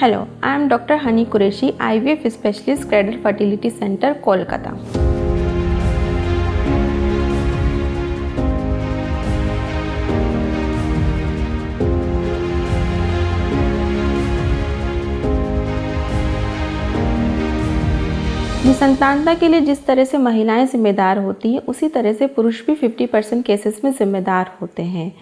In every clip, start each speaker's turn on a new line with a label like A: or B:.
A: Hello, I am Dr. Hani Qureshi, IVF Specialist, Cradle Fertility Center, Kolkata. निसंतानता के लिए जिस तरह से महिलाएं जिम्मेदार होती हैं, उसी तरह से पुरुष भी 50% केसेस में जिम्मेदार होते हैं।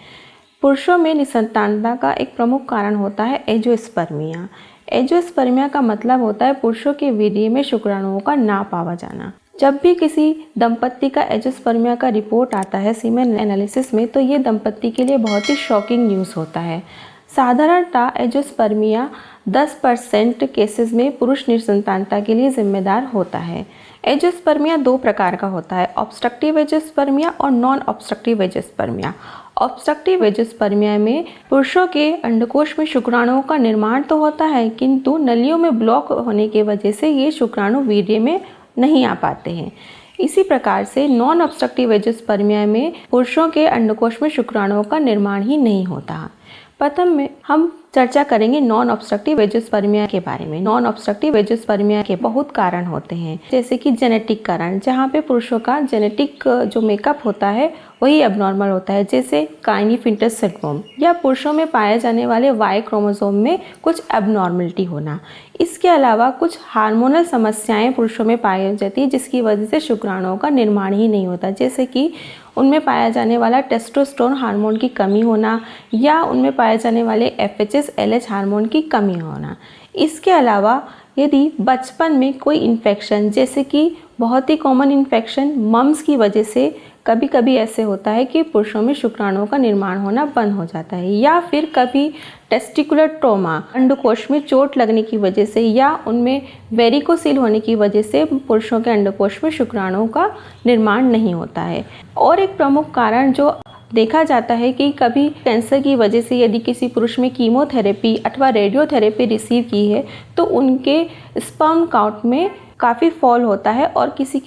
A: पुरुषों में निसंतानता का एक प्रमुख कारण होता है एंजियोस्पर्मिया। एंजियोस्पर्मिया का मतलब होता है पुरुषों के वीर्य में शुक्राणुओं का ना पाया जाना। जब भी किसी दंपत्ति का एंजियोस्पर्मिया का रिपोर्ट आता है सीमेन एनालिसिस में, तो ये दंपत्ति के लिए बहुत ही शॉकिंग न्यूज़ होता है। साधारणतः एंजियोस्पर्मिया 10% केसेस में पुरुष निसंतानता के लिए जिम्मेदार होता है। एंजियोस्पर्मिया दो प्रकार का होता है, ऑब्स्ट्रक्टिव एंजियोस्पर्मिया और नॉन ऑब्स्ट्रक्टिव एंजियोस्पर्मिया। ऑब्स्ट्रक्टिव एंजियोस्पर्मिया में पुरुषों के अंडकोश में शुक्राणुओं का निर्माण तो होता है, किंतु नलियों में ब्लॉक होने की वजह से ये शुक्राणु वीर्य में नहीं आ पाते हैं। इसी प्रकार से नॉन ऑब्स्ट्रक्टिव एंजियोस्पर्मिया में पुरुषों के अंडकोश में शुक्राणुओं का निर्माण ही नहीं होता। प्रथम में हम चर्चा करेंगे नॉन ऑब्स्ट्रक्टिव एंजियोस्पर्मिया के बारे में। नॉन ऑब्स्ट्रक्टिव एंजियोस्पर्मिया के बहुत कारण होते हैं, जैसे कि जेनेटिक कारण, जहाँ पे पुरुषों का जेनेटिक जो मेकअप होता है वही एबनॉर्मल होता है, जैसे काइनीफिंटस सिंड्रोम, या पुरुषों में पाए जाने वाले वाई क्रोमोसोम में कुछ एबनॉर्मलिटी होना। इसके अलावा कुछ हार्मोनल समस्याएं पुरुषों में पाई जाती है, जिसकी वजह से शुक्राणुओं का निर्माण ही नहीं होता, जैसे कि उनमें पाया जाने वाला टेस्टोस्टेरोन हार्मोन की कमी होना, या उनमें पाए जाने वाले FHS LH हार्मोन की कमी होना। इसके अलावा यदि बचपन में कोई इन्फेक्शन, जैसे कि बहुत ही कॉमन इन्फेक्शन मम्स की वजह से कभी कभी ऐसे होता है कि पुरुषों में शुक्राणुओं का निर्माण होना बंद हो जाता है, या फिर कभी टेस्टिकुलर ट्रॉमा, अंडकोश में चोट लगने की वजह से, या उनमें वेरिकोसील होने की वजह से पुरुषों के अंडकोश में शुक्राणुओं का निर्माण नहीं होता है। और एक प्रमुख कारण जो देखा जाता है कि कभी कैंसर की वजह से यदि किसी पुरुष में कीमोथेरेपी अथवा रेडियोथेरेपी रिसीव की है, तो उनके स्पर्म काउंट में काफ़ी फॉल होता है और किसी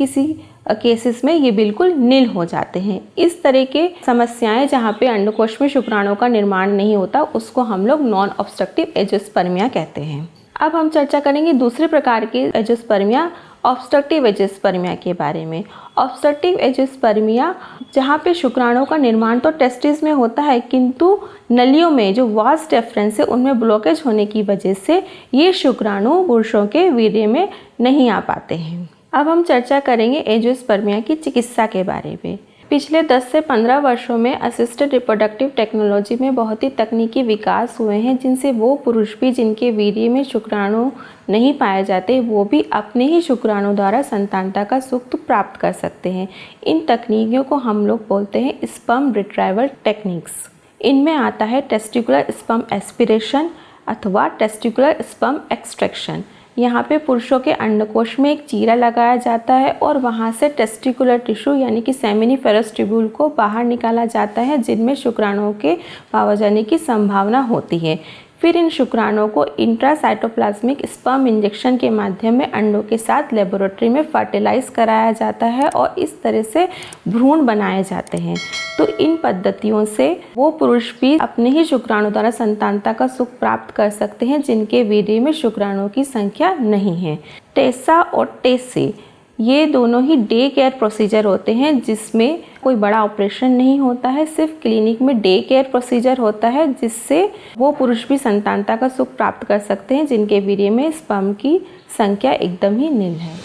A: केसेस में ये बिल्कुल नील हो जाते हैं। इस तरह के समस्याएं जहाँ पे अंडकोश में शुक्राणुओं का निर्माण नहीं होता, उसको हम लोग नॉन ऑब्स्ट्रक्टिव एंजियोस्पर्मिया कहते हैं। अब हम चर्चा करेंगे दूसरे प्रकार के एंजियोस्पर्मिया, ऑब्स्ट्रक्टिव एंजियोस्पर्मिया के बारे में। ऑब्स्ट्रक्टिव एंजियोस्पर्मिया जहाँ पे शुक्राणुओं का निर्माण तो टेस्टिस में होता है, किंतु नलियों में जो वास डेफरेंस है उनमें ब्लॉकेज होने की वजह से ये शुक्राणु पुरुषों के वीर्य में नहीं आ पाते हैं। अब हम चर्चा करेंगे एंजियोस्पर्मिया की चिकित्सा के बारे में। पिछले 10 से 15 वर्षों में असिस्टेड रिप्रोडक्टिव टेक्नोलॉजी में बहुत ही तकनीकी विकास हुए हैं, जिनसे वो पुरुष भी जिनके वीर्य में शुक्राणु नहीं पाए जाते, वो भी अपने ही शुक्राणु द्वारा संतानता का सुख प्राप्त कर सकते हैं। इन तकनीकों को हम लोग बोलते हैं स्पर्म रिट्राइवल टेक्निक्स। इनमें आता है टेस्टिकुलर स्पर्म एस्पिरेशन अथवा टेस्टिकुलर स्पर्म एक्सट्रैक्शन। यहाँ पे पुरुषों के अंडकोश में एक चीरा लगाया जाता है और वहाँ से टेस्टिकुलर टिश्यू यानी कि सेमिनिफेरस ट्यूब्यूल को बाहर निकाला जाता है, जिनमें शुक्राणुओं के पाए जाने की संभावना होती है। फिर इन शुक्राणुओं को इंट्रासाइटोप्लाज्मिक स्पर्म इंजेक्शन के माध्यम में अंडों के साथ लेबोरेटरी में फर्टिलाइज कराया जाता है और इस तरह से भ्रूण बनाए जाते हैं। तो इन पद्धतियों से वो पुरुष भी अपने ही शुक्राणु द्वारा संतानता का सुख प्राप्त कर सकते हैं, जिनके वीर्य में शुक्राणुओं की संख्या नहीं है। टेसा और टेसे ये दोनों ही डे केयर प्रोसीजर होते हैं, जिसमें कोई बड़ा ऑपरेशन नहीं होता है, सिर्फ क्लिनिक में डे केयर प्रोसीजर होता है, जिससे वो पुरुष भी संतानता का सुख प्राप्त कर सकते हैं, जिनके वीर्य में स्पर्म की संख्या एकदम ही नील है।